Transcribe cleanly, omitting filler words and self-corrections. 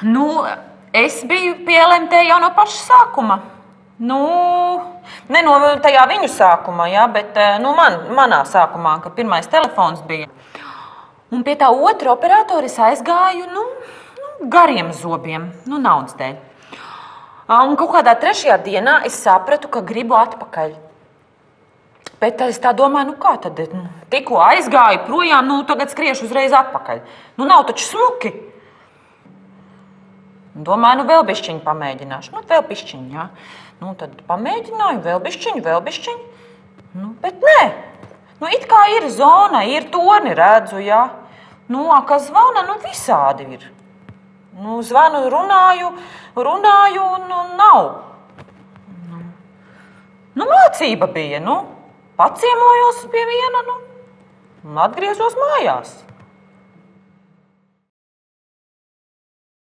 Nu, es biju pie LMT jau no paša sākuma. Nu, ne no tajā viņu sākumā, jā, bet manā sākumā, kad pirmais telefons bija. Un pie tā otra operatora es aizgāju gariem zobiem, naudas dēļ. Un kaut kādā trešajā dienā es sapratu, ka gribu atpakaļ. Bet es tā domāju, kā tad? Tikko aizgāju projām, tagad skriešu uzreiz atpakaļ. Nav taču smuki. Domāju, vēl bišķiņu pamēģināšu. Vēl bišķiņu, jā. Tad pamēģināju, vēl bišķiņu. Bet nē. It kā ir zona, ir torni, redzu, jā. Kā zvana, visādi ir. Zvanu, runāju un nav. Mācība bija, paciemojos pie viena, un atgriezos mājās.